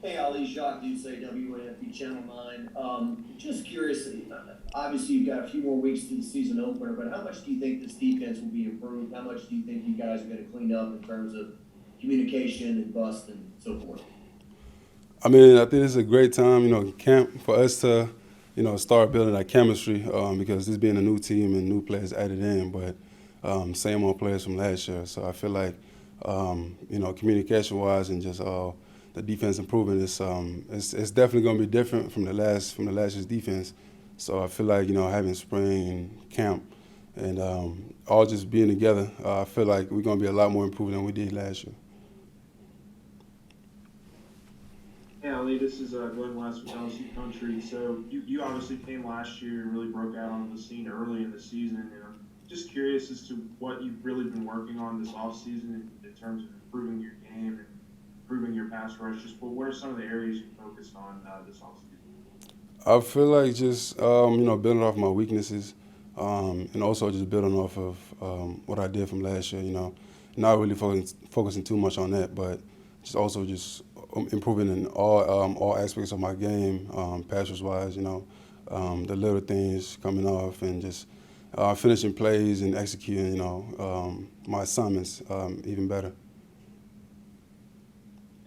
Hey, Ali, Jacques Doucet, WAFB Channel 9. Just curious, obviously you've got a few more weeks to the season opener, but how much do you think this defense will be improved? How much do you think you guys are going to clean up in terms of communication and bust and so forth? I mean, I think it's a great time, camp for us to, start building that chemistry because this being a new team and new players added in, but same old players from last year. So I feel like, communication-wise and just the defense improving it's definitely going to be different from the last year's defense. So I feel like having spring and camp and all just being together, I feel like we're going to be a lot more improved than we did last year. Hey, Ali, this is Glenn West with LSU Country. So you obviously came last year and really broke out onto the scene early in the season. And I'm just curious as to what you've really been working on this offseason in terms of improving your game and improving your pass rush. Just what are some of the areas you focused on this offseason? I feel like just building off my weaknesses, and also just building off of what I did from last year. Not really focusing too much on that, but just also just improving in all aspects of my game, passers wise. The little things coming off and just finishing plays and executing. My assignments even better.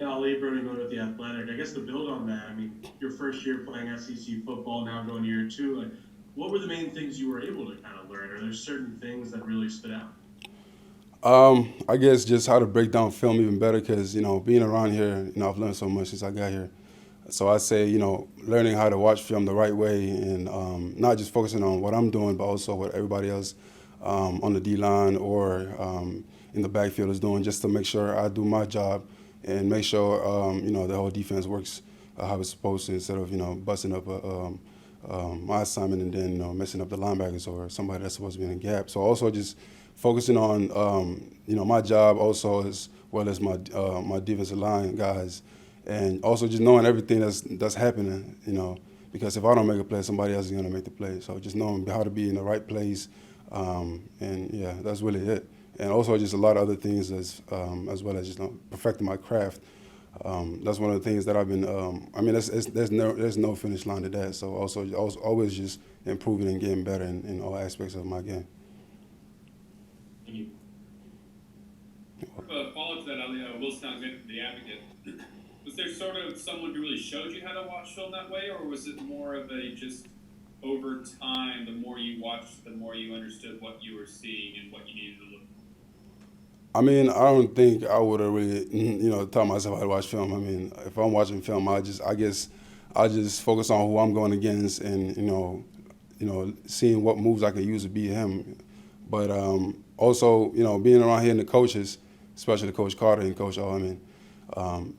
Yeah, Ali Brody Mode with the Athletic. I guess to build on that, I mean, your first year playing SEC football, now going to year two, like, what were the main things you were able to kind of learn? Are there certain things that really stood out? I guess just how to break down film even better because, being around here, I've learned so much since I got here. So I say, learning how to watch film the right way and not just focusing on what I'm doing, but also what everybody else on the D line or in the backfield is doing, just to make sure I do my job and make sure, the whole defense works how it's supposed to instead of, busting up my assignment and then, messing up the linebackers or somebody that's supposed to be in a gap. So also just focusing on, my job also as well as my defensive line guys, and also just knowing everything that's happening, because if I don't make a play, somebody else is gonna make the play. So just knowing how to be in the right place, and yeah, that's really it. And also just a lot of other things as well as just perfecting my craft. That's one of the things that I've been. I mean, there's no finish line to that. So also always just improving and getting better in all aspects of my game. Thank you. Follow up to that, Ali, Will Townsend, the advocate. Was there sort of someone who really showed you how to watch film that way, or was it more of a just over time, the more you watched, the more you understood what you were seeing and what you needed to look for? I mean, I don't think I would have really, taught myself how to watch film. I mean, if I'm watching film, I guess, I just focus on who I'm going against and seeing what moves I can use to beat him. But also, being around here and the coaches, especially Coach Carter and Coach O, I mean,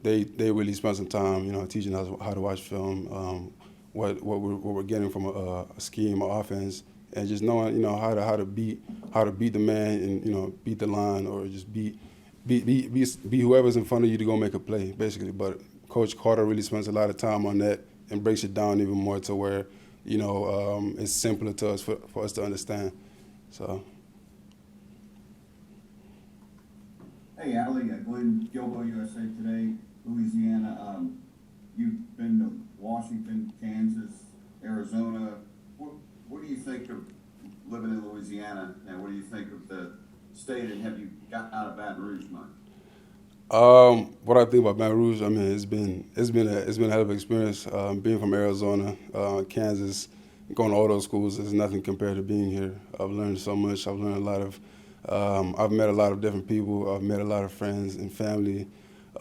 they really spent some time, teaching us how to watch film, what we're getting from a scheme, or offense, and just knowing, how to beat the man and beat the line or just be whoever's in front of you to go make a play, basically. But Coach Carter really spends a lot of time on that and breaks it down even more to where it's simpler to us for us to understand. So. Hey, Ali, Glenn Gilbo, USA Today, Louisiana. You've been to Washington, Kansas, Arizona. What do you think of living in Louisiana, and what do you think of the state, and have you gotten out of Baton Rouge much? What I think about Baton Rouge, I mean, it's been a hell of an experience. Being from Arizona, Kansas, going to all those schools is nothing compared to being here. I've learned so much. I've learned a lot of. I've met a lot of different people. I've met a lot of friends and family.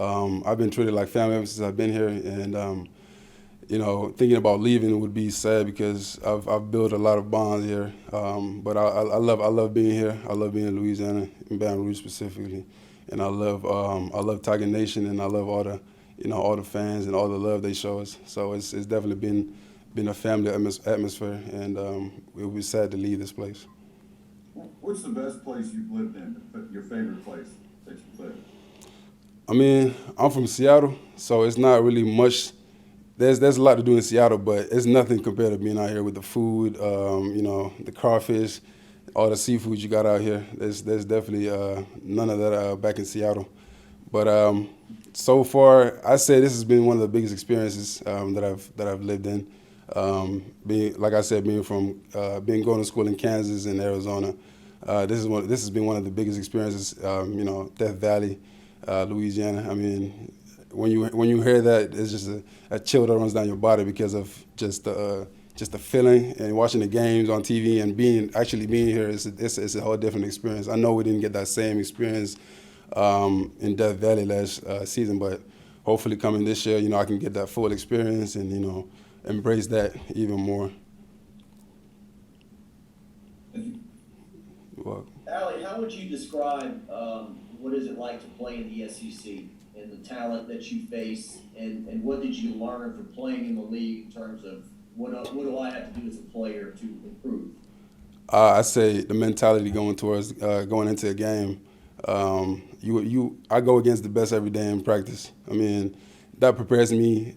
I've been treated like family ever since I've been here, and thinking about leaving would be sad because I've built a lot of bonds here. But I love being here. I love being in Louisiana, in Baton Rouge specifically, and I love Tiger Nation, and I love all the fans and all the love they show us. So it's definitely been a family atmosphere, and it would be sad to leave this place. What's the best place you've lived in? Your favorite place that you've lived? I mean, I'm from Seattle, so it's not really much. There's a lot to do in Seattle, but it's nothing compared to being out here with the food, the crawfish, all the seafood you got out here. There's definitely none of that back in Seattle. But So far, I say this has been one of the biggest experiences that I've lived in. Being like I said, being from going to school in Kansas and Arizona, this has been one of the biggest experiences. Death Valley, Louisiana. I mean, when you hear that, it's just a chill that runs down your body because of just the feeling and watching the games on TV and actually being here. It's a whole different experience. I know we didn't get that same experience in Death Valley last season, but hopefully coming this year, I can get that full experience and embrace that even more. Well, Ali, how would you describe what is it like to play in the SEC and the talent that you face, and what did you learn from playing in the league in terms of what do I have to do as a player to improve? I say the mentality going into a game. I go against the best every day in practice. I mean, that prepares me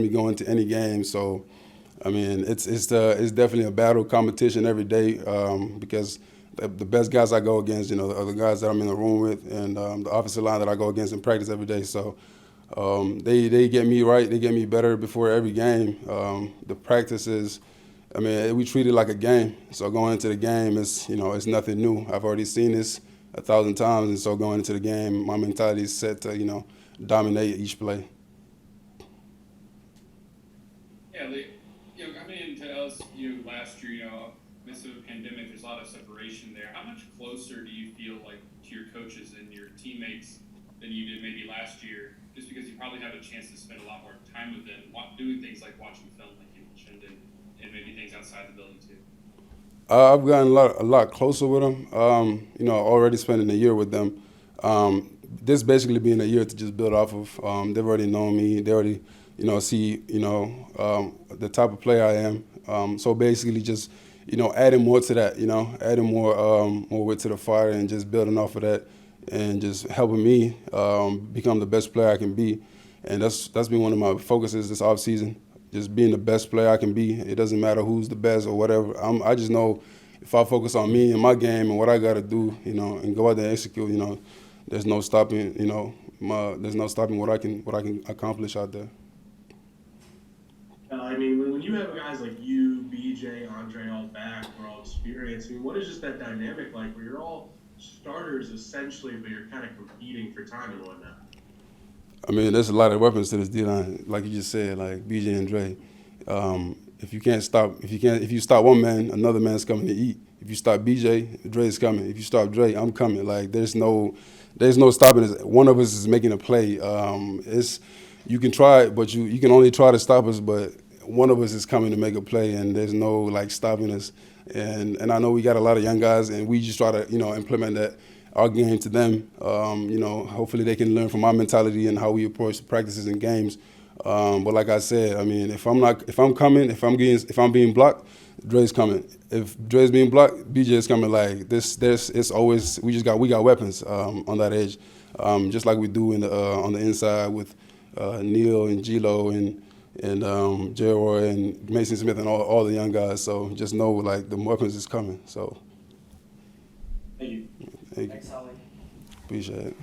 going to any game. So, I mean, it's definitely a battle competition every day because the best guys I go against, are the guys that I'm in the room with, and the offensive line that I go against in practice every day. So, they get me right. They get me better before every game. The practices. I mean, we treat it like a game. So going into the game, it's nothing new. I've already seen this 1,000 times, and so going into the game, my mentality is set to dominate each play. Yeah, coming into LSU last year, midst of a pandemic, there's a lot of separation there. How much closer do you feel like to your coaches and your teammates than you did maybe last year? Just because you probably have a chance to spend a lot more time with them, doing things like watching film, like you mentioned, and maybe things outside the building too. I've gotten a lot closer with them. Already spending a year with them. This basically being a year to just build off of. They've already known me. They already, see, the type of player I am. So basically, just adding more to that. Adding more wood to the fire and just building off of that, and just helping me become the best player I can be. And that's been one of my focuses this offseason. Just being the best player I can be. It doesn't matter who's the best or whatever. I just know if I focus on me and my game and what I got to do, and go out there and execute, there's no stopping, there's no stopping what I can accomplish out there. I mean, when you have guys like you, BJ, Andre, all back, we're all experienced. I mean, what is just that dynamic like where you're all starters essentially, but you're kind of competing for time and whatnot? I mean, there's a lot of weapons to this D-line, like you just said, like BJ and Dre. If you stop one man, another man's coming to eat. If you stop BJ, Dre's coming. If you stop Dre, I'm coming. Like there's no stopping us. One of us is making a play. You can try it, but you can only try to stop us. But one of us is coming to make a play, and there's no stopping us. And I know we got a lot of young guys, and we just try to implement that. Our game to them. Hopefully they can learn from our mentality and how we approach the practices and games. But like I said, I mean, if I'm being blocked, Dre's coming. If Dre's being blocked, BJ is coming. Like it's always we got weapons on that edge, just like we do on the inside with Neil and Gilo and J-Roy and Mason Smith and all the young guys. So just know the weapons is coming. So. Thank you. Thank you. Thanks, Ali. Appreciate it.